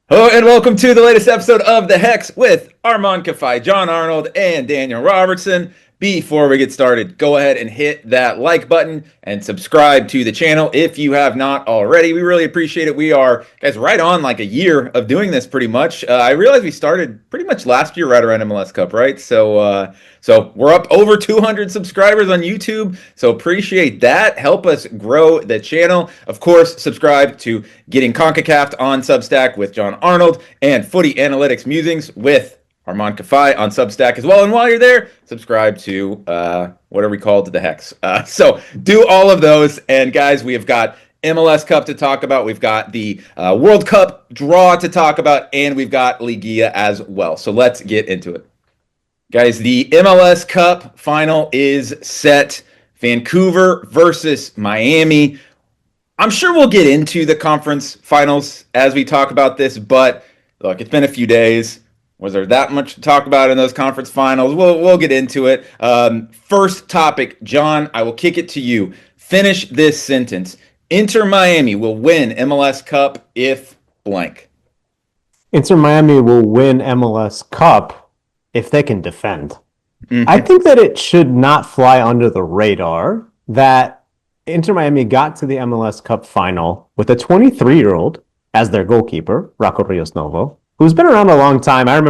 Hello and welcome to the latest episode of The Hex with Armand Kafai, John Arnold, and Daniel Robertson. Before we get started, go ahead and hit that like button and subscribe to the channel if you have not already. We really appreciate it. We are, guys, right on like a year of doing this pretty much. I realized we started pretty much last year right around MLS Cup, right? So we're up over 200 subscribers on YouTube. So appreciate that. Help us grow the channel. Of course, subscribe to Getting CONCACAF on Substack with John Arnold and Footy Analytics Musings with Armand Kafai on Substack as well. And while you're there, subscribe to what are we called? The Hex. So do all of those. And guys, we have got MLS Cup to talk about. We've got the World Cup draw to talk about, and we've got Liguilla as well. So let's get into it. Guys, the MLS Cup final is set. Vancouver versus Miami. I'm sure we'll get into the conference finals as we talk about this, but look, it's been a few days. Was there that much to talk about in those conference finals? We'll get into it. First topic, John, I will kick it to you. Finish this sentence. Inter Miami will win MLS Cup if blank. Inter Miami will win MLS Cup if they can defend. I think that it should not fly under the radar that Inter Miami got to the MLS Cup final with a 23-year-old as their goalkeeper, Rocco Rios Novo, who's been around a long time. I'm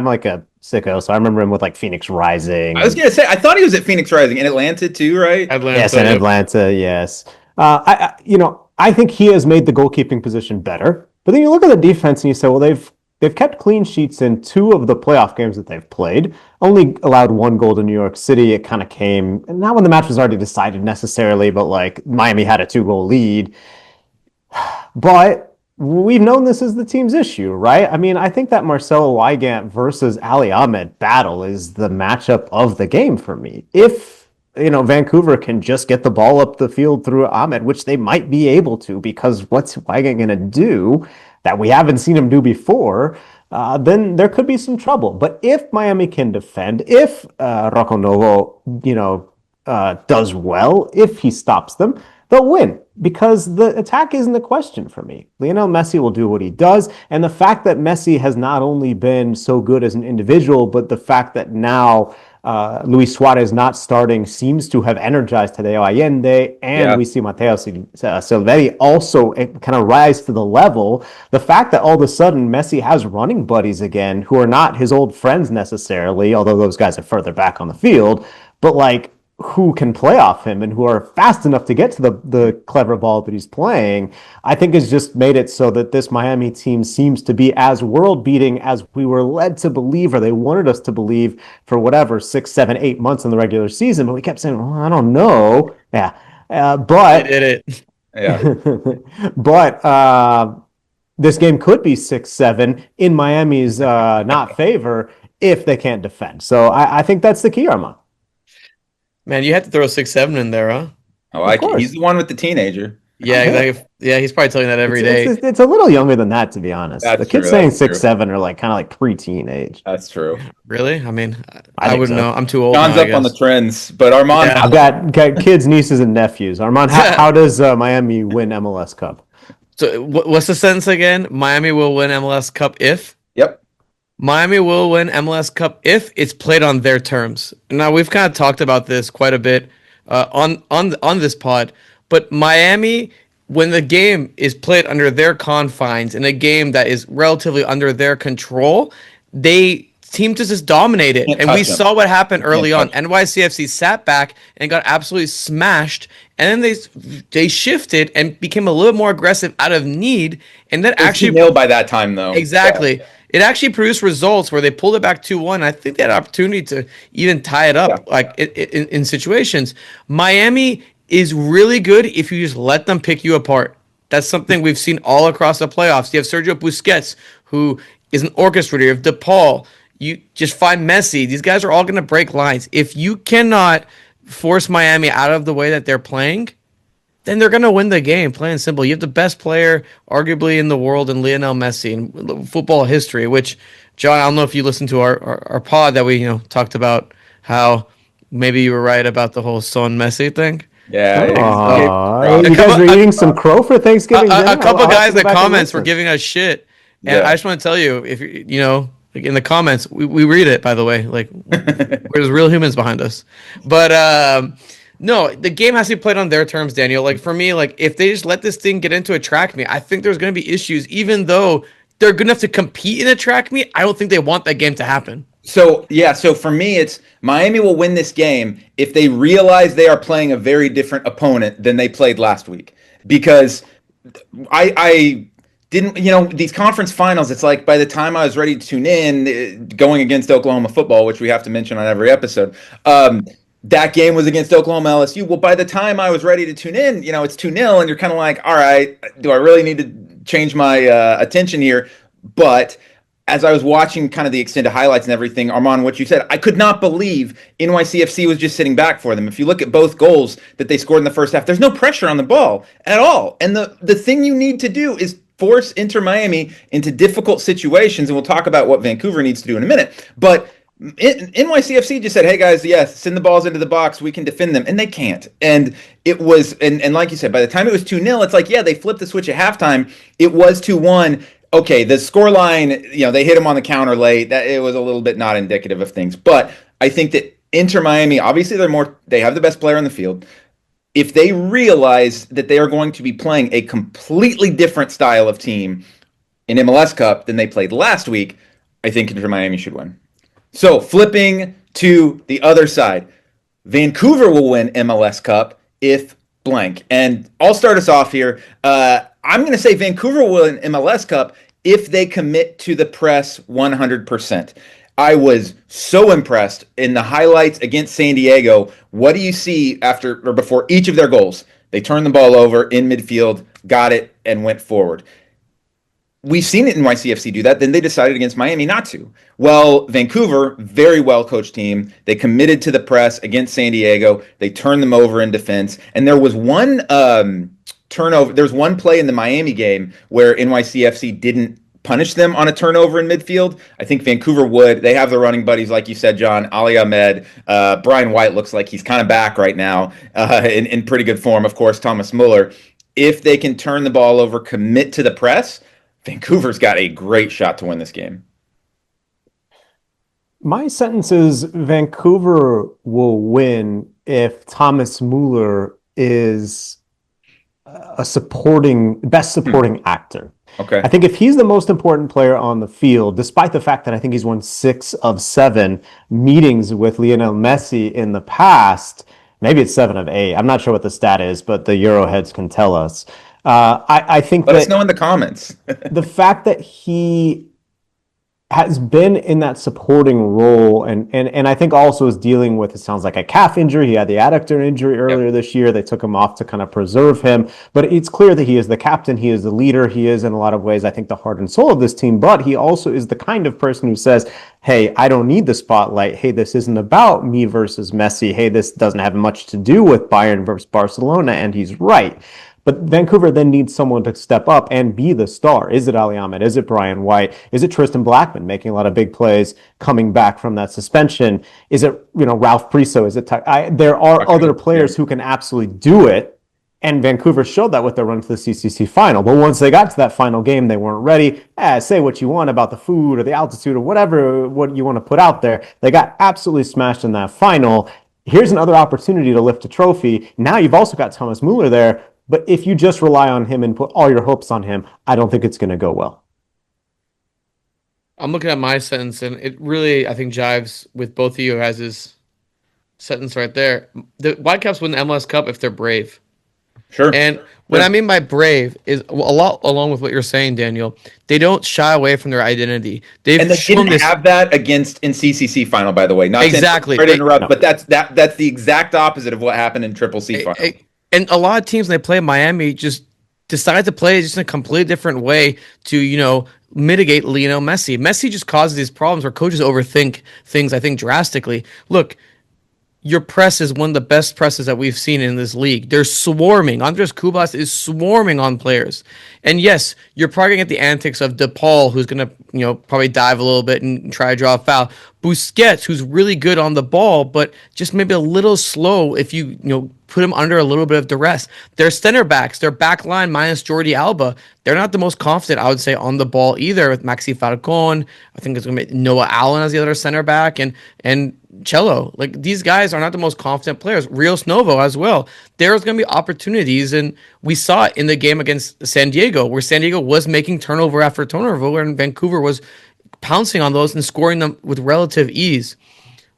like a sicko, so I remember him with like Phoenix Rising. I was going to say, I thought he was at Phoenix Rising in Atlanta too, right? Yes, in Atlanta, yes. I think he has made the goalkeeping position better. But then you look at the defense and you say, well, they've kept clean sheets in 2 of the playoff games that they've played. Only allowed 1 goal to New York City. It kind of came, and not when the match was already decided necessarily, but like Miami had a 2-goal lead. But we've known this is the team's issue, right? I mean, I think that Marcelo Wygant versus Ali Ahmed battle is the matchup of the game for me. If, Vancouver can just get the ball up the field through Ahmed, which they might be able to, because what's Wygant going to do that we haven't seen him do before, then there could be some trouble. But if Miami can defend, if Rocco Novo, does well, if he stops them, they'll win, because the attack isn't the question for me. Lionel Messi will do what he does, and the fact that Messi has not only been so good as an individual, but the fact that now Luis Suarez not starting seems to have energized Tadeo Allende, and we see Mateo Silveri also kind of rise to the level. The fact that all of a sudden Messi has running buddies again who are not his old friends necessarily, although those guys are further back on the field, but like who can play off him and who are fast enough to get to the clever ball that he's playing, I think has just made it so that this Miami team seems to be as world-beating as we were led to believe, or they wanted us to believe for whatever, 6, 7, 8 months in the regular season. But we kept saying, well, I don't know. Yeah. But... I did it. Yeah. But this game could be 6-7 in Miami's not favor if they can't defend. So I think that's the key, Armand. Man, you had to throw 6-7 in there, huh? Oh, he's the one with the teenager. Yeah, exactly. Yeah, he's probably telling that every day. It's a little younger than that, to be honest. That's the kids true, saying 6-7 are like kind of like pre-teenage. That's true. Really? I mean, I wouldn't know. I'm too old. John's now, up on the trends, but Armand. Yeah, I've got kids, nieces, and nephews. Armand, how does Miami win MLS Cup? So, what's the sentence again? Miami will win MLS Cup if? Yep. Miami will win MLS Cup if it's played on their terms. Now, we've kind of talked about this quite a bit on this pod, but Miami, when the game is played under their confines in a game that is relatively under their control, they seem to just dominate it. And we saw what happened early on. NYCFC sat back and got absolutely smashed, and then they shifted and became a little more aggressive out of need, and that actually nailed by that time though. Exactly. Yeah. It actually produced results where they pulled it back 2-1. I think they had an opportunity to even tie it up, in situations. Miami is really good if you just let them pick you apart. That's something we've seen all across the playoffs. You have Sergio Busquets, who is an orchestrator. You have DePaul. You just find Messi. These guys are all going to break lines. If you cannot force Miami out of the way that they're playing, then they're going to win the game, plain and simple. You have the best player, arguably, in the world in Lionel Messi in football history, which, John, I don't know if you listened to our pod that we talked about how maybe you were right about the whole Son Messi thing. Yeah. You guys were eating some crow for Thanksgiving dinner? A couple guys in the comments were giving us shit. And I Yeah. just want to tell you, if like in the comments, we read it, by the way. Like, there's real humans behind us. But no, the game has to be played on their terms, Daniel. Like for me, like if they just let this thing get into a track meet, I think there's going to be issues. Even though they're good enough to compete in a track meet, I don't think they want that game to happen. So yeah, so for me, it's Miami will win this game if they realize they are playing a very different opponent than they played last week. Because I didn't, these conference finals, it's like by the time I was ready to tune in, going against Oklahoma football, which we have to mention on every episode, that game was against Oklahoma LSU. Well, by the time I was ready to tune in, it's 2-0, and you're kind of like, all right, do I really need to change my attention here? But as I was watching kind of the extended highlights and everything, Armand, what you said, I could not believe NYCFC was just sitting back for them. If you look at both goals that they scored in the first half, there's no pressure on the ball at all. And the thing you need to do is force Inter Miami into difficult situations, and we'll talk about what Vancouver needs to do in a minute. But NYCFC just said, hey guys, yes, send the balls into the box, we can defend them, and they can't. And it was, and like you said, by the time it was 2-0, it's like, yeah, they flipped the switch at halftime. It was 2-1. Okay, the scoreline, they hit him on the counter late. That it was a little bit not indicative of things. But I think that Inter Miami, obviously they have the best player on the field. If they realize that they are going to be playing a completely different style of team in MLS Cup than they played last week, I think Inter Miami should win. So flipping to the other side, Vancouver will win MLS Cup if blank. And I'll start us off here. I'm going to say Vancouver will win MLS Cup if they commit to the press 100%. I was so impressed in the highlights against San Diego. What do you see after or before each of their goals? They turned the ball over in midfield, got it, and went forward. We've seen it in YCFC do that. Then they decided against Miami not to. Well, Vancouver, very well coached team. They committed to the press against San Diego. They turned them over in defense. And there was one turnover. There's one play in the Miami game where NYCFC didn't punish them on a turnover in midfield. I think Vancouver would. They have the running buddies, like you said, John, Ali Ahmed. Brian White looks like he's kind of back right now in pretty good form. Of course, Thomas Muller. If they can turn the ball over, commit to the press, Vancouver's got a great shot to win this game. My sentence is Vancouver will win if Thomas Muller is a best supporting actor. Okay. I think if he's the most important player on the field, despite the fact that I think he's won 6 of 7 meetings with Lionel Messi in the past, maybe it's 7 of 8. I'm not sure what the stat is, but the Euroheads can tell us. I think Let us know in the comments. the fact that he has been in that supporting role and I think also is dealing with, it sounds like, a calf injury. He had the adductor injury earlier this year. They took him off to kind of preserve him. But it's clear that he is the captain. He is the leader. He is, in a lot of ways, I think, the heart and soul of this team. But he also is the kind of person who says, hey, I don't need the spotlight. Hey, this isn't about me versus Messi. Hey, this doesn't have much to do with Bayern versus Barcelona. And he's right. But Vancouver then needs someone to step up and be the star. Is it Ali Ahmed? Is it Brian White? Is it Tristan Blackman making a lot of big plays coming back from that suspension? Is it, Ralph Priso? Is it there are other players who can absolutely do it. And Vancouver showed that with their run to the CCC final. But once they got to that final game, they weren't ready. Say what you want about the food or the altitude or whatever what you want to put out there. They got absolutely smashed in that final. Here's another opportunity to lift a trophy. Now you've also got Thomas Muller there. But if you just rely on him and put all your hopes on him, I don't think it's going to go well. I'm looking at my sentence, and it really, I think, jives with both of you guys' sentence right there. The Whitecaps win the MLS Cup if they're brave. Sure. And what I mean by brave is a lot along with what you're saying, Daniel. They don't shy away from their identity. They didn't have that against in CCC final, by the way. Not exactly. To interrupt, but that's the exact opposite of what happened in Triple C final. And a lot of teams, when they play Miami, just decide to play just in a completely different way to, mitigate Lionel Messi. Messi just causes these problems where coaches overthink things, I think, drastically. Look, your press is one of the best presses that we've seen in this league. They're swarming. Andres Cubas is swarming on players. And yes, you're probably going to get the antics of DePaul, who's going to, probably dive a little bit and try to draw a foul. Busquets, who's really good on the ball, but just maybe a little slow if you put him under a little bit of duress. Their center backs, their back line minus Jordi Alba, they're not the most confident, I would say, on the ball either, with Maxi Falcon. I think it's going to be Noah Allen as the other center back, and Cello. Like, these guys are not the most confident players. Rios Novo as well. There's going to be opportunities, and we saw it in the game against San Diego, where San Diego was making turnover after turnover, and Vancouver was pouncing on those and scoring them with relative ease.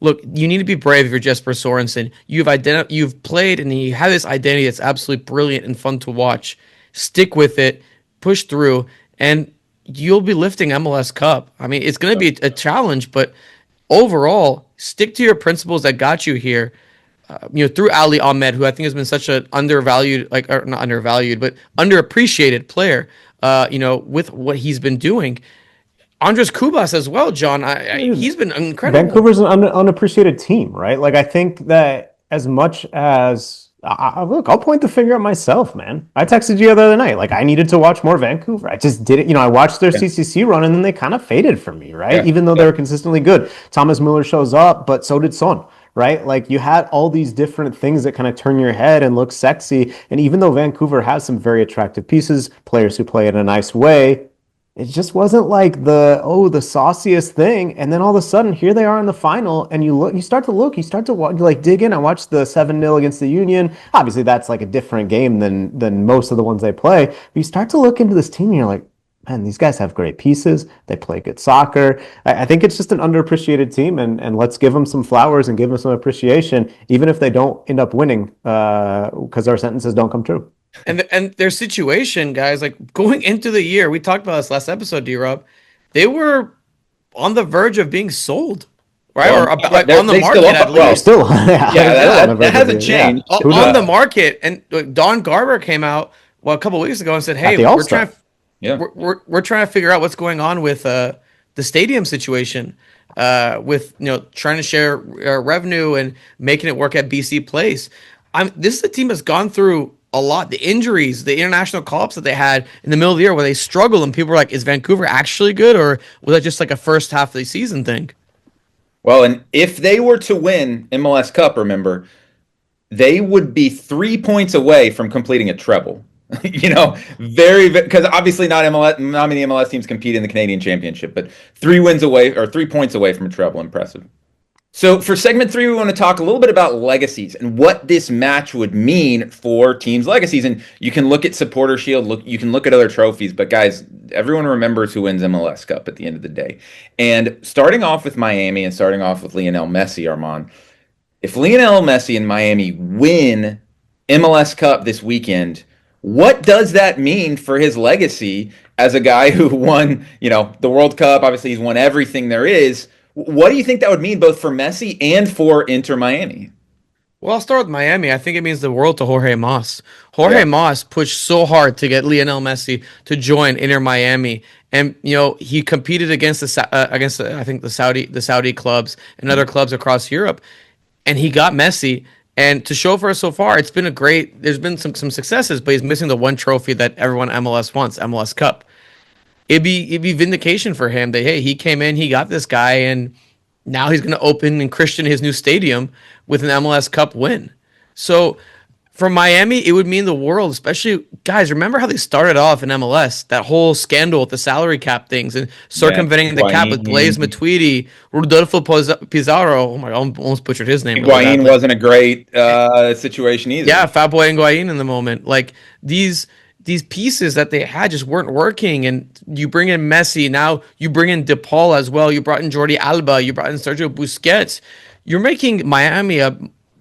Look, you need to be brave if you're Jesper Sorensen. You've played and you have this identity that's absolutely brilliant and fun to watch. Stick with it, push through, and you'll be lifting MLS Cup. I mean, it's going to be a challenge, but overall, stick to your principles that got you here. Through Ali Ahmed, who I think has been such an undervalued, not undervalued, but underappreciated player, with what he's been doing. Andres Cubas as well, John. He's been incredible. Vancouver's an unappreciated team, right? Like, I think that as much as look, I'll point the finger at myself, man. I texted you the other night, like, I needed to watch more Vancouver. I just did it. I watched their CCC run, and then they kind of faded for me, right? Yeah. Even though they were consistently good. Thomas Muller shows up, but so did Son, right? Like, you had all these different things that kind of turn your head and look sexy. And even though Vancouver has some very attractive pieces, players who play in a nice way, it just wasn't like the sauciest thing. And then all of a sudden, here they are in the final, and you start to watch, you like dig in. I watched the 7-0 against the Union. Obviously, that's like a different game than most of the ones they play. But you start to look into this team, and you're like, man, these guys have great pieces. They play good soccer. I think it's just an underappreciated team, and let's give them some flowers and give them some appreciation, even if they don't end up winning, because our sentences don't come true. And their situation, guys, like, going into the year, we talked about this last episode, D-Rob, they were on the verge of being sold, right? Well, or on the market at least. That hasn't changed. Yeah. On the market, and Don Garber came out a couple of weeks ago and said, "Hey, we're trying to figure out what's going on with the stadium situation, with trying to share revenue and making it work at BC Place." This is a team that's gone through a lot. The injuries, the international call-ups that they had in the middle of the year where they struggled, and people were like, is Vancouver actually good, or was that just like a first half of the season thing? Well, and if they were to win MLS Cup, remember, they would be 3 points away from completing a treble. Because obviously not many MLS teams compete in the Canadian Championship, but 3 points away from a treble. Impressive. So for segment 3, we want to talk a little bit about legacies and what this match would mean for teams' legacies. And you can look at Supporter Shield, you can look at other trophies, but guys, everyone remembers who wins MLS Cup at the end of the day. And starting off with Miami and starting off with Lionel Messi, Armand, if Lionel Messi and Miami win MLS Cup this weekend, what does that mean for his legacy as a guy who won, the World Cup? Obviously, he's won everything there is. What do you think that would mean both for Messi and for Inter Miami? Well, I'll start with Miami. I think it means the world to Jorge Mas. Mas pushed so hard to get Lionel Messi to join Inter Miami, and he competed against the Saudi clubs and other clubs across Europe, and he got Messi. And to show for us so far, it's been there's been some successes, but he's missing the one trophy that everyone MLS wants, MLS Cup. It'd be vindication for him that, hey, he came in, he got this guy, and now he's going to open and christen his new stadium with an MLS Cup win. So for Miami, it would mean the world, especially, guys, remember how they started off in MLS, that whole scandal with the salary cap things and circumventing the cap with Blaise Matuidi, Rodolfo Pizarro. Oh my God, I almost butchered his name. Higuain wasn't a great situation either. Yeah, Fatboy Higuain in the moment. Like, these pieces that they had just weren't working, and you bring in Messi, now you bring in DePaul as well, you brought in Jordi Alba, you brought in Sergio Busquets. You're making Miami a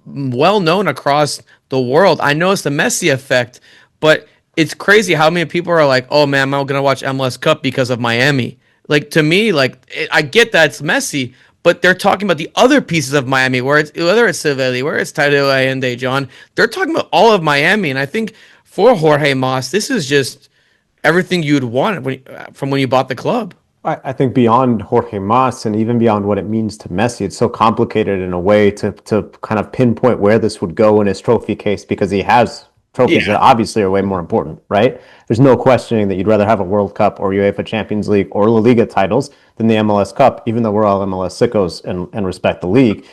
well-known across the world. I know it's the Messi effect, but it's crazy how many people are like, oh man, I'm not going to watch MLS Cup because of Miami. Like, to me, I get that it's Messi, but they're talking about the other pieces of Miami, whether it's Sevilla, where it's Tadeo Allende, John. They're talking about all of Miami, and I think for Jorge Mas, this is just everything you'd want from when you bought the club. I think beyond Jorge Mas and even beyond what it means to Messi, it's so complicated in a way to kind of pinpoint where this would go in his trophy case because he has trophies that Yeah. obviously are way more important, right? There's no questioning that you'd rather have a World Cup or UEFA Champions League or La Liga titles than the MLS Cup, even though we're all MLS sickos and respect the league.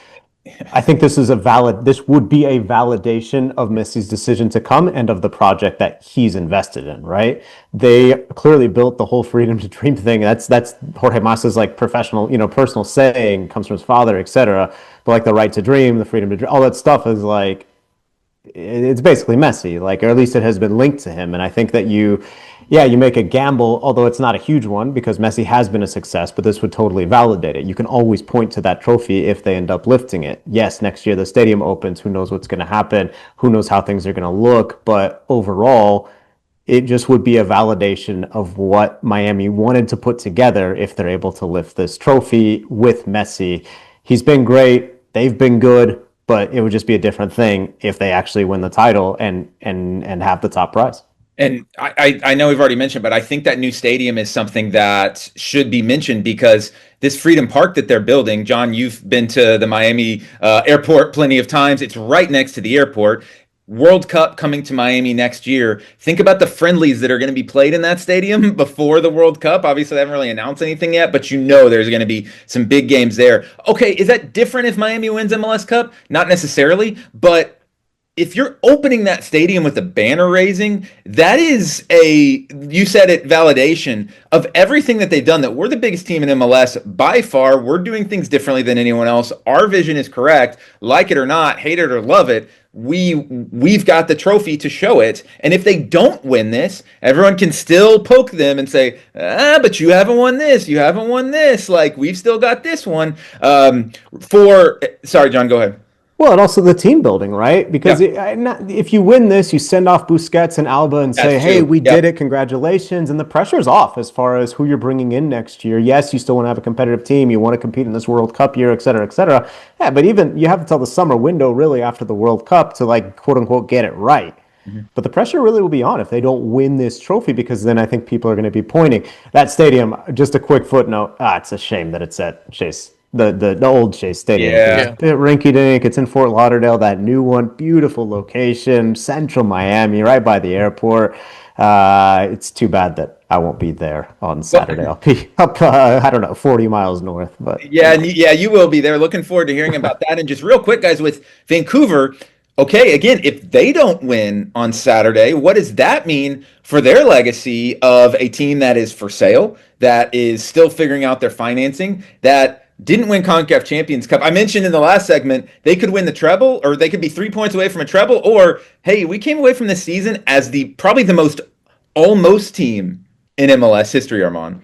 I think this would be a validation of Messi's decision to come and of the project that he's invested in, right? They clearly built the whole freedom to dream thing. That's Jorge Massa's like professional, personal saying, comes from his father, etc. But like the right to dream, the freedom to dream, all that stuff is like it's basically Messi, like, or at least it has been linked to him. And I think that you make a gamble, although it's not a huge one because Messi has been a success, but this would totally validate it. You can always point to that trophy if they end up lifting it. Yes, next year the stadium opens. Who knows what's going to happen? Who knows how things are going to look? But overall, it just would be a validation of what Miami wanted to put together if they're able to lift this trophy with Messi. He's been great. They've been good. But it would just be a different thing if they actually win the title and have the top prize. And I know we've already mentioned, but I think that new stadium is something that should be mentioned because this Freedom Park that they're building, John, you've been to the Miami airport plenty of times. It's right next to the airport. World Cup coming to Miami next year. Think about the friendlies that are going to be played in that stadium before the World Cup. Obviously, they haven't really announced anything yet, but there's going to be some big games there. Okay, is that different if Miami wins MLS Cup? Not necessarily, but if you're opening that stadium with a banner raising, that is you said it, validation of everything that they've done, that we're the biggest team in MLS by far. We're doing things differently than anyone else. Our vision is correct. Like it or not, hate it or love it, we've got the trophy to show it. And if they don't win this, everyone can still poke them and say, but you haven't won this. You haven't won this. Like, we've still got this one. Sorry, John, go ahead. Well, and also the team building, right? Because if you win this, you send off Busquets and Alba and say, hey, we did it, congratulations. And the pressure's off as far as who you're bringing in next year. Yes, you still want to have a competitive team. You want to compete in this World Cup year, et cetera, et cetera. Yeah, but even you have until the summer window really after the World Cup to like, quote unquote, get it right. Mm-hmm. But the pressure really will be on if they don't win this trophy, because then I think people are going to be pointing. That stadium, just a quick footnote, it's a shame that it's at Chase. The old Chase Stadium. Yeah. Rinky dink. It's in Fort Lauderdale, that new one. Beautiful location, central Miami, right by the airport. It's too bad that I won't be there on Saturday. I'll be up, 40 miles north. But yeah, you will be there. Looking forward to hearing about that. And just real quick, guys, with Vancouver, okay, again, if they don't win on Saturday, what does that mean for their legacy of a team that is for sale, that is still figuring out their financing, that didn't win CONCACAF Champions Cup? I mentioned in the last segment, they could win the treble, or they could be 3 points away from a treble, or, hey, we came away from this season as probably the most almost team in MLS history, Armand.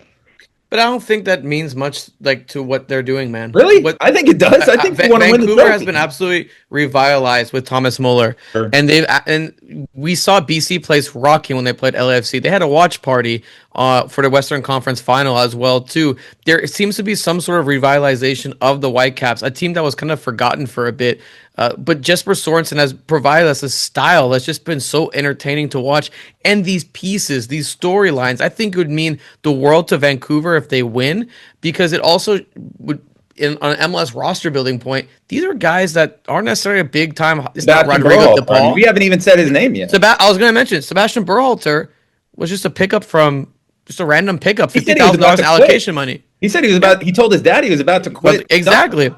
But I don't think that means much, like, to what they're doing, man. Really? I think it does. I think they want to win the trophy. Vancouver has been absolutely revitalized with Thomas Muller, sure. and we saw BC place Rocky when they played LAFC. They had a watch party for the Western Conference Final as well too. There seems to be some sort of revitalization of the Whitecaps, a team that was kind of forgotten for a bit. But Jesper Sorensen has provided us a style that's just been so entertaining to watch. And these pieces, these storylines, I think it would mean the world to Vancouver if they win, because it also would, on an MLS roster building point, these are guys that aren't necessarily a big time. It's not Rodrigo De Paul. We haven't even said his name yet. I was going to mention Sebastian Berhalter was just a pickup from just a random pickup, $50,000 allocation money. He said he told his dad he was about to quit. Exactly.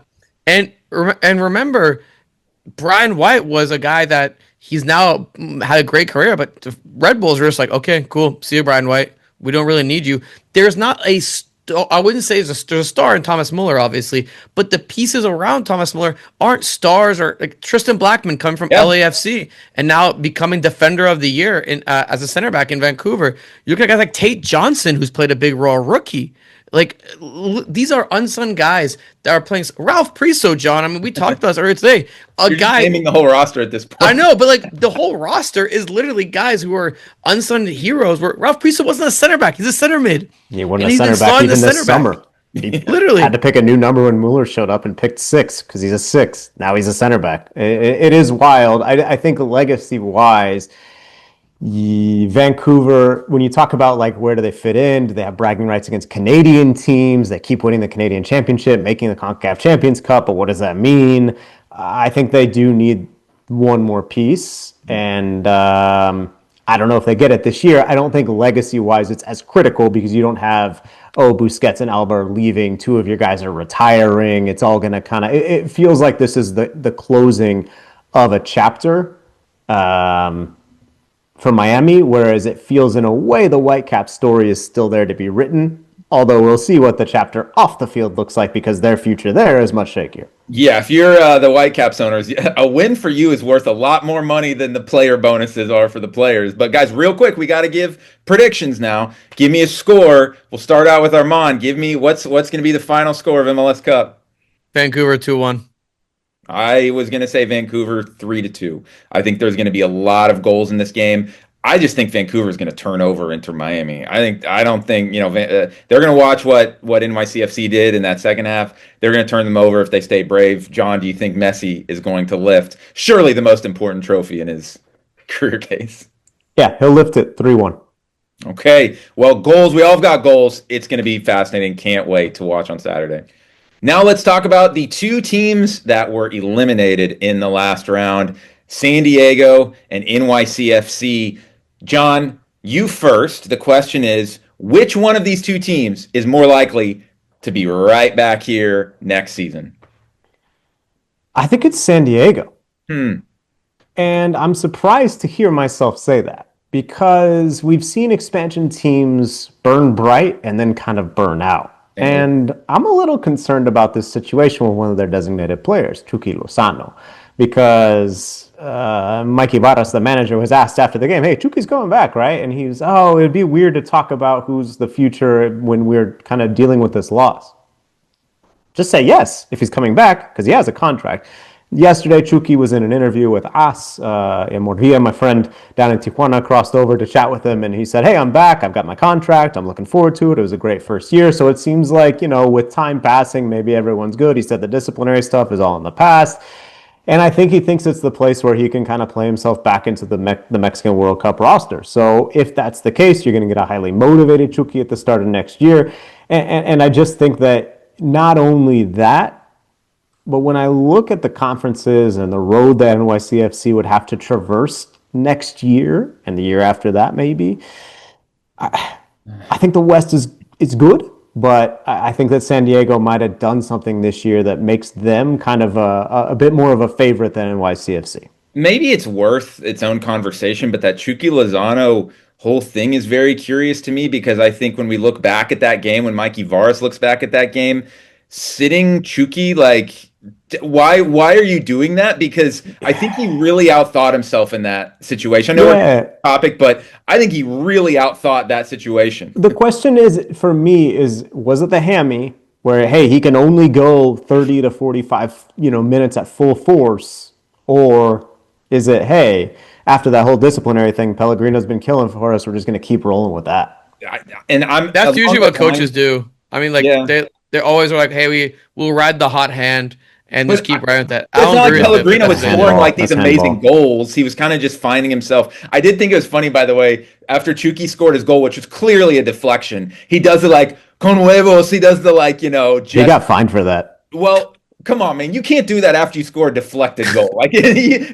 And remember, Brian White was a guy that he's now had a great career, but the Red Bulls are just like, okay, cool. See you, Brian White. We don't really need you. There's not I wouldn't say there's a star in Thomas Muller, obviously, but the pieces around Thomas Muller aren't stars. Or like Tristan Blackman coming from LAFC and now becoming defender of the year as a center back in Vancouver. You look at guys like Tate Johnson, who's played a big role, rookie. Like, these are unsung guys that are playing. Ralph Priso, John. I mean, we talked about this earlier today. You're just naming the whole roster at this point. I know, but like the whole roster is literally guys who are unsung heroes. Where Ralph Priso wasn't a center back; he's a center mid. He wasn't a center back even this summer. He literally had to pick a new number when Muller showed up and picked 6 because he's a 6. Now he's a center back. It is wild. I think legacy wise, Vancouver, when you talk about like where do they fit in, do they have bragging rights against Canadian teams? They keep winning the Canadian Championship, making the CONCACAF Champions Cup, but what does that mean? I think they do need one more piece, and I don't know if they get it this year. I don't think legacy-wise it's as critical because you don't have, oh, Busquets and Alba are leaving, two of your guys are retiring. It's all going to kind of, it feels like this is the closing of a chapter. For Miami, whereas it feels in a way the Whitecaps story is still there to be written. Although we'll see what the chapter off the field looks like because their future there is much shakier. Yeah, if you're the Whitecaps owners, a win for you is worth a lot more money than the player bonuses are for the players. But guys, real quick, we got to give predictions now. Give me a score. We'll start out with Armand. Give me what's going to be the final score of MLS Cup. Vancouver 2-1. I was going to say Vancouver 3-2. I think there's going to be a lot of goals in this game. I just think Vancouver is going to turn over Inter Miami. I don't think they're going to watch what NYCFC did in that second half. They're going to turn them over if they stay brave. John, do you think Messi is going to lift surely the most important trophy in his career case? Yeah, he'll lift it 3-1. Okay. Well, goals. We all have got goals. It's going to be fascinating. Can't wait to watch on Saturday. Now let's talk about the two teams that were eliminated in the last round, San Diego and NYCFC. John, you first. The question is, which one of these two teams is more likely to be right back here next season? I think it's San Diego. And I'm surprised to hear myself say that because we've seen expansion teams burn bright and then kind of burn out. And I'm a little concerned about this situation with one of their designated players, Chucky Lozano, because Mikey Varas, the manager, was asked after the game, hey, Chucky's going back, right? And he was, it'd be weird to talk about who's the future when we're kind of dealing with this loss. Just say yes if he's coming back because he has a contract. Yesterday, Chucky was in an interview with us in Mordilla. My friend down in Tijuana crossed over to chat with him, and he said, hey, I'm back. I've got my contract. I'm looking forward to it. It was a great first year. So it seems like, with time passing, maybe everyone's good. He said the disciplinary stuff is all in the past. And I think he thinks it's the place where he can kind of play himself back into the Mexican World Cup roster. So if that's the case, you're going to get a highly motivated Chucky at the start of next year. And I just think that not only that, but when I look at the conferences and the road that NYCFC would have to traverse next year and the year after that, maybe, I think the West is good, but I think that San Diego might have done something this year that makes them kind of a bit more of a favorite than NYCFC. Maybe it's worth its own conversation, but that Chucky Lozano whole thing is very curious to me because I think when we look back at that game, when Mikey Varas looks back at that game, sitting Chucky, why are you doing that? Because I think he really outthought himself in that situation. I know we're on the topic, but I think he really outthought that situation. The question is, for me, was it the hammy where, hey, he can only go 30 to 45 minutes at full force, or is it, hey, after that whole disciplinary thing Pellegrino's been killing for us, we're just going to keep rolling with that? That's usually what coaches do. I mean, they always are like, hey, we'll ride the hot hand and just keep riding with that. It's not like Pellegrino was scoring these amazing goals. He was kind of just finding himself. I did think it was funny, by the way, after Chucky scored his goal, which was clearly a deflection. He does it con huevos. He does the He got fined for that. Well, come on, man. You can't do that after you score a deflected goal.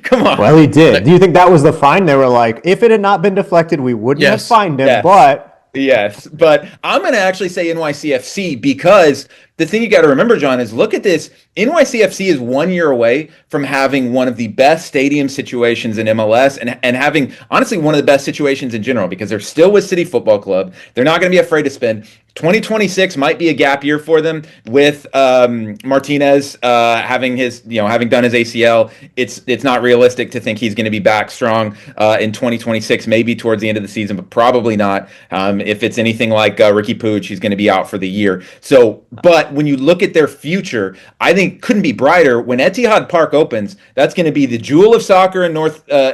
Come on. Well, he did. Do you think that was the fine? They were like, if it had not been deflected, we wouldn't have fined him, but... Yes, but I'm going to actually say NYCFC because the thing you got to remember, John, is look at this. NYCFC is 1 year away from having one of the best stadium situations in MLS and having, honestly, one of the best situations in general because they're still with City Football Club. They're not going to be afraid to spend. 2026 might be a gap year for them with Martinez having done his ACL. It's not realistic to think he's going to be back strong in 2026, maybe towards the end of the season, but probably not. If it's anything like Ricky Puig, he's going to be out for the year. So, but when you look at their future, I think couldn't be brighter. When Etihad Park opens, that's going to be the jewel of soccer in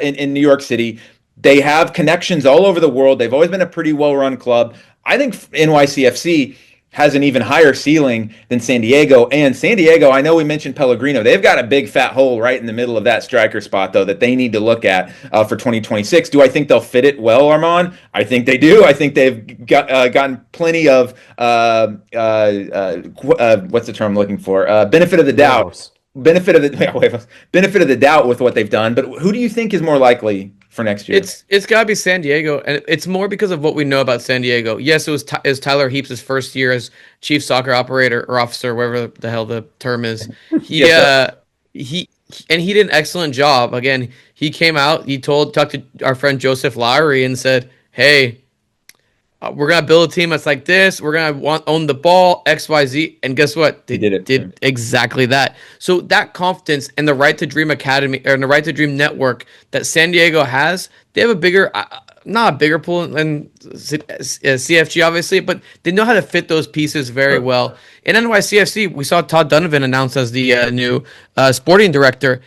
in New York City. They have connections all over the world. They've always been a pretty well-run club. I think NYCFC, has an even higher ceiling than San Diego. And San Diego, I know we mentioned Pellegrino. They've got a big fat hole right in the middle of that striker spot, though, that they need to look at for 2026. Do I think they'll fit it well, Armand? I think they do. I think they've gotten plenty of, what's the term I'm looking for? Benefit of the doubt. Benefit of the doubt with what they've done. But who do you think is more likely for next year? It's got to be San Diego, and it's more because of what we know about San Diego. Yes, it was Tyler Heaps' first year as chief soccer operator or officer, whatever the hell the term is. He did an excellent job. Again, he came out, talked to our friend Joseph Lowry and said, "Hey, we're gonna build a team that's like this. We're gonna own the ball, X, Y, Z." And guess what? They did exactly that. So that confidence and the Right to Dream Academy or the Right to Dream network that San Diego has, they have a bigger, not a bigger pool than CFG, obviously, but they know how to fit those pieces very well. In NYCFC, we saw Todd Donovan announced as the new sporting director,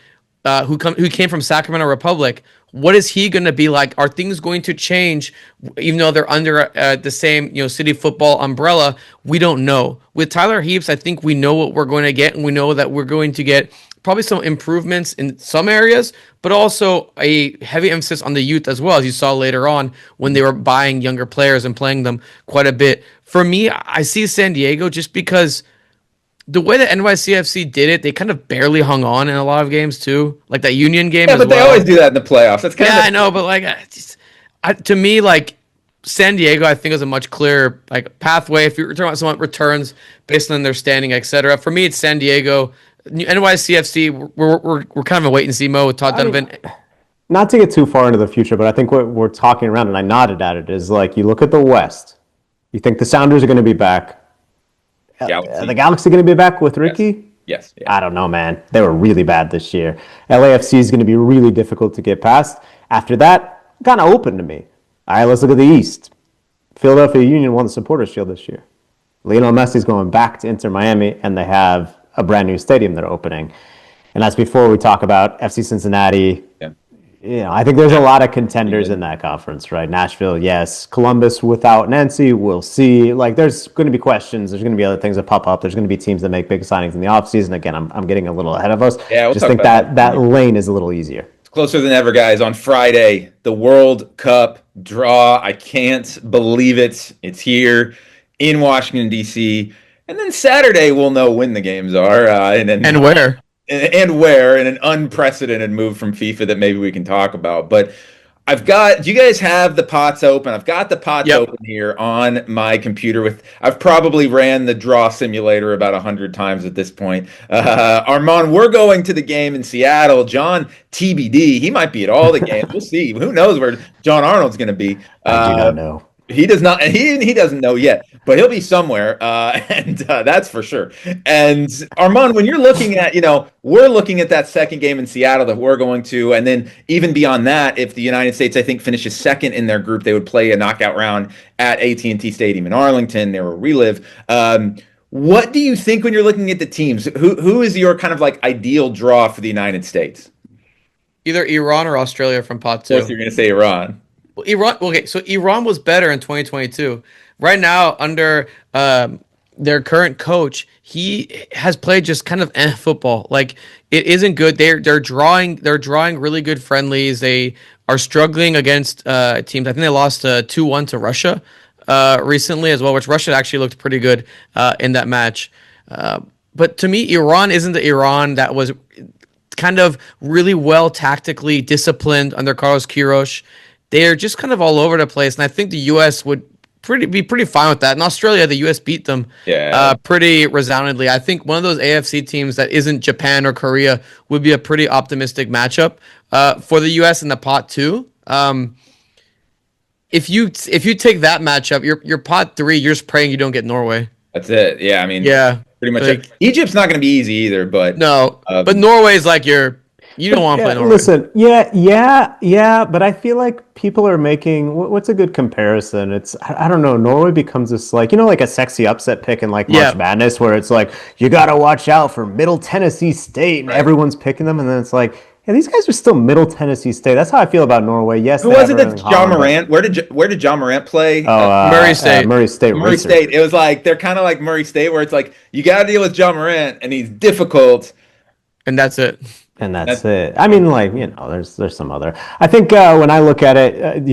who came from Sacramento Republic. What is he going to be like? Are things going to change, even though they're under the same city football umbrella? We don't know. With Tyler Heaps, I think we know what we're going to get, and we know that we're going to get probably some improvements in some areas, but also a heavy emphasis on the youth as well, as you saw later on when they were buying younger players and playing them quite a bit. For me, I see San Diego just because the way that NYCFC did it, they kind of barely hung on in a lot of games too, like that Union game. Yeah, but they always do that in the playoffs. That's I know, but to me, like San Diego, I think is a much clearer pathway. If you're talking about someone returns based on their standing, etc. For me, it's San Diego. NYCFC, we're kind of in wait and see mode with Todd Donovan. Not to get too far into the future, but I think what we're talking around, and I nodded at it, is you look at the West. You think the Sounders are going to be back. The Galaxy going to be back with Ricky? Yes. I don't know, man. They were really bad this year. LAFC is going to be really difficult to get past. After that, kind of open to me. All right, let's look at the East. Philadelphia Union won the Supporters Shield this year. Lionel Messi's going back to Inter Miami, and they have a brand new stadium they're opening. And that's before we talk about FC Cincinnati. Yeah. I think there's a lot of contenders in that conference, right? Nashville, yes. Columbus without Nancy, we'll see. There's going to be questions. There's going to be other things that pop up. There's going to be teams that make big signings in the offseason. Again, I'm getting a little ahead of us. Yeah, we'll just think that lane is a little easier. It's closer than ever, guys. On Friday, the World Cup draw. I can't believe it. It's here in Washington, D.C. And then Saturday, we'll know when the games are. And where. And where, in an unprecedented move from FIFA that maybe we can talk about. But do you guys have the pots open? I've got the pots open here on my computer I've probably ran the draw simulator about 100 times at this point. Armand, we're going to the game in Seattle. John, TBD. He might be at all the games. We'll see. Who knows where John Arnold's going to be. I do not know. He does not. He doesn't know yet, but he'll be somewhere, and that's for sure. And Armand, when you're looking at, we're looking at that second game in Seattle that we're going to, and then even beyond that, if the United States, I think, finishes second in their group, they would play a knockout round at AT&T Stadium in Arlington. They will relive. What do you think when you're looking at the teams? Who is your kind of ideal draw for the United States? Either Iran or Australia from pot 2. Of course, you're going to say Iran. Well, Iran. Okay, so Iran was better in 2022. Right now, under their current coach, he has played just kind of football. It isn't good. They're drawing really good friendlies. They are struggling against teams. I think they lost 2-1 to Russia recently as well, which Russia actually looked pretty good in that match. But to me, Iran isn't the Iran that was kind of really well tactically disciplined under Carlos Queiroz. They're just kind of all over the place, and I think the U.S. would be pretty fine with that. In Australia, the U.S. beat them pretty resoundingly. I think one of those AFC teams that isn't Japan or Korea would be a pretty optimistic matchup for the U.S. in the pot 2. If you take that matchup, your pot 3, you're just praying you don't get Norway. That's it. Yeah, I mean, pretty much. Egypt's not going to be easy either, but no. But Norway's you don't want to play Norway. Listen, yeah, but I feel like people are making what's a good comparison? It's I don't know. Norway becomes this a sexy upset pick in March Madness, where it's you got to watch out for Middle Tennessee State, and everyone's picking them, and then it's yeah, these guys are still Middle Tennessee State. That's how I feel about Norway. Yes, Who they was have it Erling that's John Haaland, but- Morant? Where did John Morant play? Murray State. Murray State. Murray Racers. State. It was like they're kind of like Murray State, where it's like you got to deal with John Morant, and he's difficult. And that's it. And that's it. I mean, like, there's some other. I think when I look at it,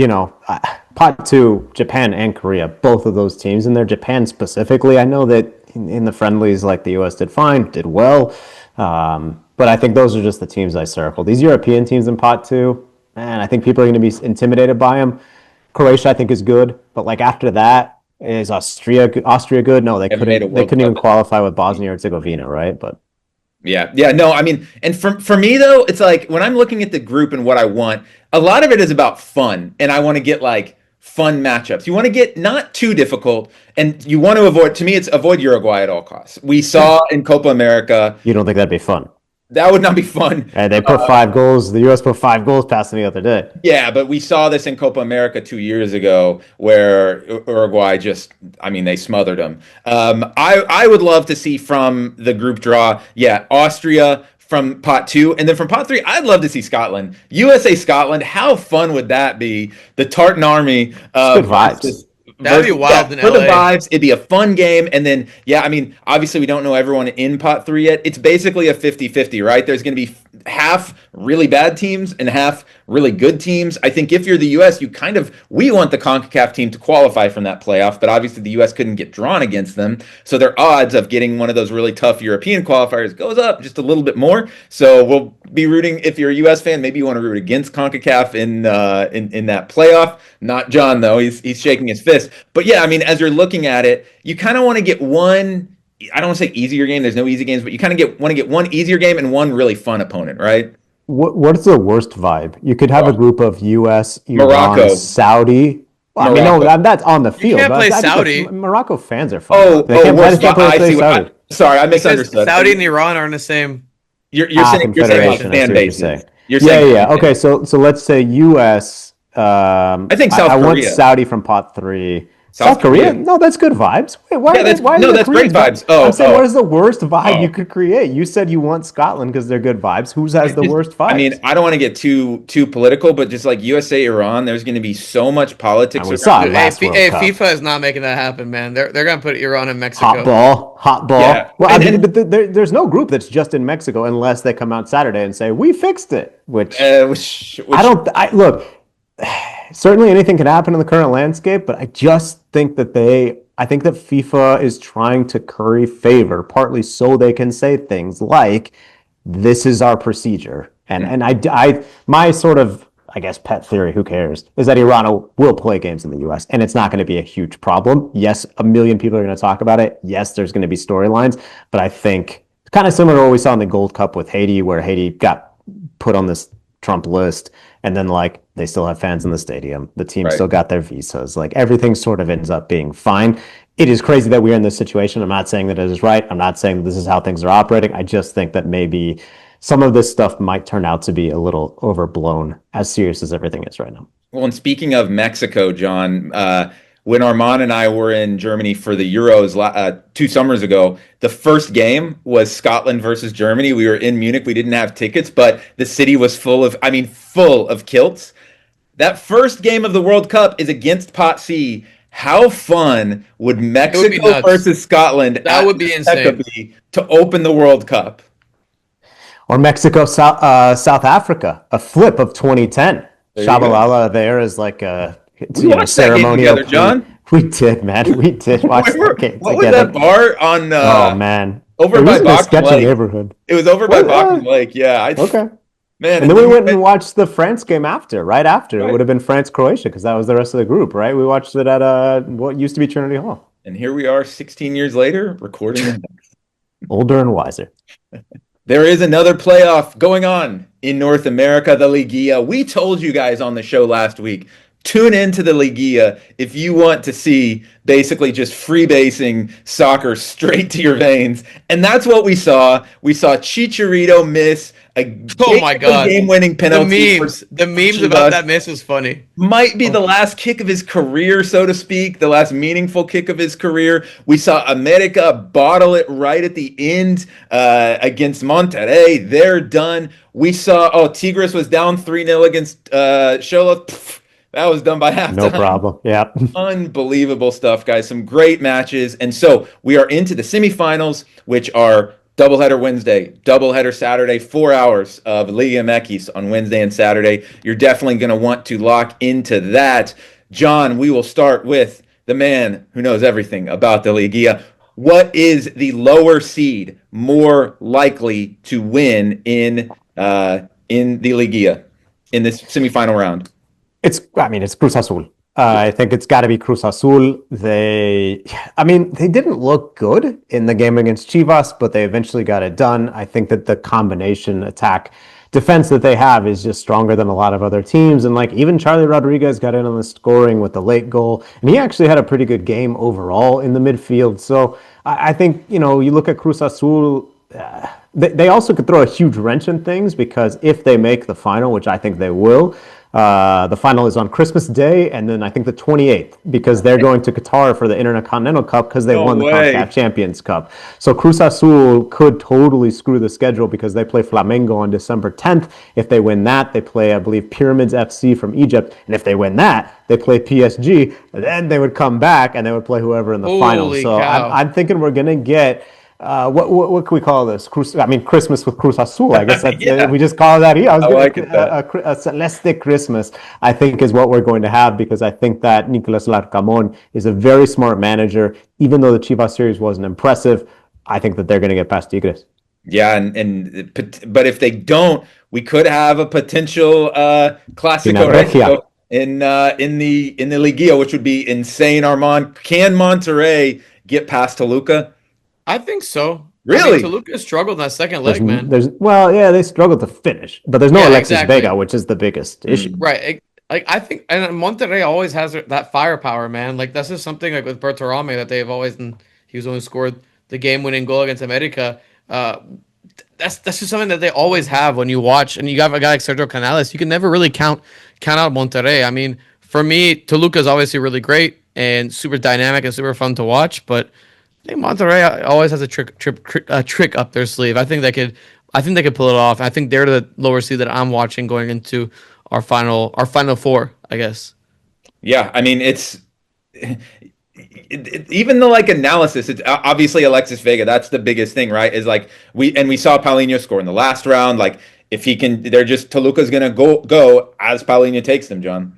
pot two, Japan and Korea, both of those teams, and they're Japan specifically. I know that in the friendlies, like the U.S. did fine, did well, but I think those are just the teams I circled. These European teams in pot two, man, I think people are going to be intimidated by them. Croatia, I think, is good, but like after that, is Austria good? No, they couldn't even qualify with Bosnia Herzegovina, right? But Yeah. No, I mean, and for me though, it's like when I'm looking at the group and what I want, a lot of it is about fun, and I want to get like fun matchups. You want to get not too difficult, and you want to avoid. To me, it's avoid Uruguay at all costs. We saw in Copa America. you don't think that'd be fun? That would not be fun. And they put 5 goals. The U.S. put 5 goals past them the other day. Yeah, but we saw this in Copa America 2 years ago where Uruguay they smothered them. I would love to see from the group draw, Austria from pot 2. And then from pot 3, I'd love to see Scotland. USA Scotland, how fun would that be? The Tartan Army. Good vibes. That'd be wild in for the LA. vibes, it'd be a fun game. And then, obviously we don't know everyone in pot 3 yet. It's basically a 50-50, right? There's going to be half really bad teams and half really good teams. I think if you're the U.S., we want the CONCACAF team to qualify from that playoff, but obviously the U.S. couldn't get drawn against them. So their odds of getting one of those really tough European qualifiers goes up just a little bit more. So we'll be rooting, if you're a U.S. fan, maybe you want to root against CONCACAF in that playoff. Not John, though. He's shaking his fist. But as you're looking at it, you kind of want to get one, I don't want to say easier game. There's no easy games, but you kind of want to get one easier game and one really fun opponent, right? What's the worst vibe? You could have a group of U.S., Iran, Morocco. Saudi. Well, I mean, no, that's on the field. You can't play I think Saudi. Morocco fans are fun. Worst can't I see. Saudi. Sorry, I Because misunderstood. Saudi and Iran are in the same. You're saying Confederation, fan I see what you're bases. saying. You're saying Yeah. Okay, so let's say U.S. I think South I want Korea. Saudi from pot 3. South Korea? No, that's good vibes. Wait, why? that's great vibes. I'm saying, what is the worst vibe you could create? You said you want Scotland because they're good vibes. Who has the worst vibes? I mean, I don't want to get too political, but just like USA Iran, there's going to be so much politics. And we saw it Hey, last World Cup. FIFA is not making that happen, man. They're gonna put Iran and Mexico. Hot ball. Yeah. Well, but there's no group that's just in Mexico unless they come out Saturday and say we fixed it. Which I don't. Look. Certainly anything can happen in the current landscape, but I just think that I think that FIFA is trying to curry favor, partly so they can say things like, "This is our procedure," and my sort of, I guess, pet theory, who cares, is that Iran will play games in the U.S. and it's not going to be a huge problem. Yes, a million people are going to talk about it. Yes, there's going to be storylines, but I think it's kind of similar to what we saw in the Gold Cup with Haiti, where Haiti got put on this Trump list, and then they still have fans in the stadium. The team still got their visas. Everything sort of ends up being fine. It is crazy that we're in this situation. I'm not saying that it is right. I'm not saying that this is how things are operating. I just think that maybe some of this stuff might turn out to be a little overblown, as serious as everything is right now. Well, and speaking of Mexico, John, when Armand and I were in Germany for the Euros 2 summers ago, the first game was Scotland versus Germany. We were in Munich. We didn't have tickets, but the city was full of kilts. That first game of the World Cup is against Pot C. How fun would Mexico versus Scotland That would be insane. be to open the World Cup? Or Mexico, South Africa, a flip of 2010. Shabalala there is like a ceremonial together, John. We did, man. We did watch that game what together. was that bar on? Oh man, over by a Boxing sketchy Lake. neighborhood. It was over by Boxing Lake. Yeah. Okay. Man, and then we went and watched the France game right after. It would have been France-Croatia because that was the rest of the group, right? We watched it at what used to be Trinity Hall. And here we are 16 years later recording. Older and wiser. There is another playoff going on in North America, the Liguilla. We told you guys on the show last week, tune into the Liguilla if you want to see basically just freebasing soccer straight to your veins. And that's what we saw. We saw Chicharito miss Oh my God. game-winning penalty. The memes about that miss was funny. Might be the last kick of his career, so to speak, the last meaningful kick of his career. We saw America bottle it right at the end against Monterrey. They're done. We saw, Tigres was down 3-0 against Xolos. That was done by halftime. No problem. Yeah. Unbelievable stuff, guys. Some great matches. And so we are into the semifinals, which are doubleheader Wednesday, doubleheader Saturday, 4 hours of Liga MX on Wednesday and Saturday. You're definitely going to want to lock into that. John, we will start with the man who knows everything about the Liguilla. What is the lower seed more likely to win in the Liguilla in this semifinal round? It's Cruz Azul. I think it's got to be Cruz Azul. They didn't look good in the game against Chivas, but they eventually got it done. I think that the combination attack defense that they have is just stronger than a lot of other teams. And like even Charlie Rodriguez got in on the scoring with the late goal, and he actually had a pretty good game overall in the midfield. So I think, you look at Cruz Azul, they also could throw a huge wrench in things because if they make the final, which I think they will, the final is on Christmas Day, and then I think the 28th, because they're going to Qatar for the Intercontinental Cup because they won the CONCACAF Champions Cup. So Cruz Azul could totally screw the schedule because they play Flamengo on December 10th. If they win that, they play, I believe, Pyramids FC from Egypt. And if they win that, they play PSG. Then they would come back and they would play whoever in the final. So I'm thinking we're going to get... what can we call this? Christmas with Cruz Azul. I guess that's, we just call that here. I like a Celeste Christmas, I think, is what we're going to have, because I think that Nicolas Larcamón is a very smart manager. Even though the Chivas series wasn't impressive, I think that they're going to get past Tigres. Yeah, but if they don't, we could have a potential Clásico in the Liguilla, which would be insane. Armand, can Monterrey get past Toluca? I think so. Really? Toluca struggled in that second leg, man. They struggled to finish, but there's no Alexis Vega, which is the biggest issue. Right. I think, and Monterrey always has that firepower, man. Like that's just something like with Berterame that they've always, and he was only scored the game-winning goal against America. That's just something that they always have when you watch, and you have a guy like Sergio Canales. You can never really count out Monterrey. I mean, for me, Toluca is obviously really great and super dynamic and super fun to watch, but I think Monterrey always has a trick up their sleeve. I think they could pull it off. I think they're the lower seed that I'm watching going into our final four, I guess. Yeah, I mean even the analysis. It's obviously Alexis Vega. That's the biggest thing, right? Is we saw Paulinho score in the last round. Like if he can, Toluca's gonna go as Paulinho takes them, John.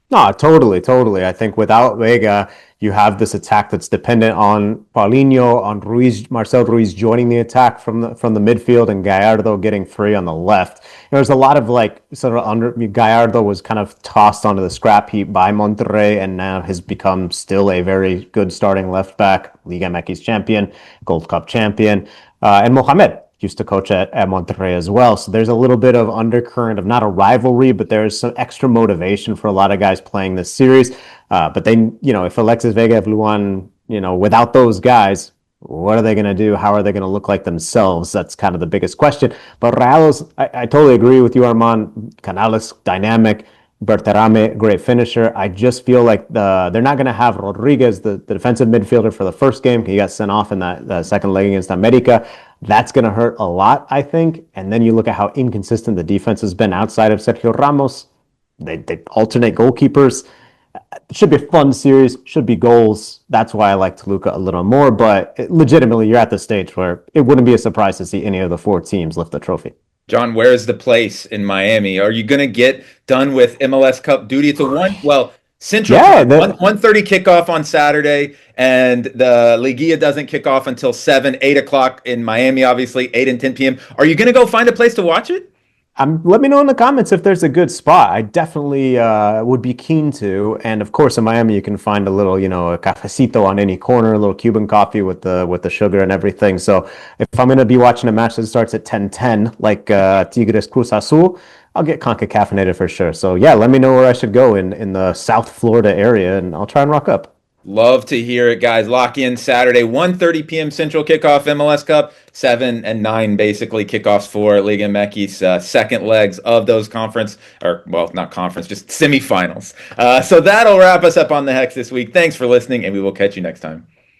No, totally. I think without Vega, you have this attack that's dependent on Paulinho, on Marcel Ruiz joining the attack from the midfield, and Gallardo getting free on the left. There's a lot of Gallardo was kind of tossed onto the scrap heap by Monterrey, and now has become still a very good starting left back, Liga MX champion, Gold Cup champion, and Mohamed used to coach at Monterrey as well. So there's a little bit of undercurrent of not a rivalry, but there's some extra motivation for a lot of guys playing this series. But they, if Alexis Vega, if Luan, without those guys, what are they going to do? How are they going to look like themselves? That's kind of the biggest question. But Rayados, I totally agree with you, Armand. Canales, dynamic. Berterame, great finisher. I just feel like they're not going to have Rodriguez, the defensive midfielder, for the first game. He got sent off in that second leg against America. That's going to hurt a lot, I think. And then you look at how inconsistent the defense has been outside of Sergio Ramos. They alternate goalkeepers. It should be a fun series. Should be goals. That's why I like Toluca a little more. But legitimately, you're at the stage where it wouldn't be a surprise to see any of the four teams lift the trophy. John, where's the place in Miami? Are you going to get done with MLS Cup duty? It's Central time, 1:30 kickoff on Saturday, and the Liguilla doesn't kick off until 8 o'clock in Miami, obviously, 8 and 10 p.m. Are you going to go find a place to watch it? Let me know in the comments if there's a good spot. I definitely would be keen to. And of course, in Miami, you can find a little, a cafecito on any corner, a little Cuban coffee with the sugar and everything. So if I'm going to be watching a match that starts at 10:10, like Tigres Cruz Azul, I'll get CONCACAF-nated for sure. So yeah, let me know where I should go in the South Florida area, and I'll try and rock up. Love to hear it, guys. Lock in Saturday, 1:30 p.m. Central kickoff MLS Cup. 7 and 9 basically kickoffs for Liga MX, second legs of those conference, or well, not conference, just semifinals. So that'll wrap us up on the Hex this week. Thanks for listening, and we will catch you next time.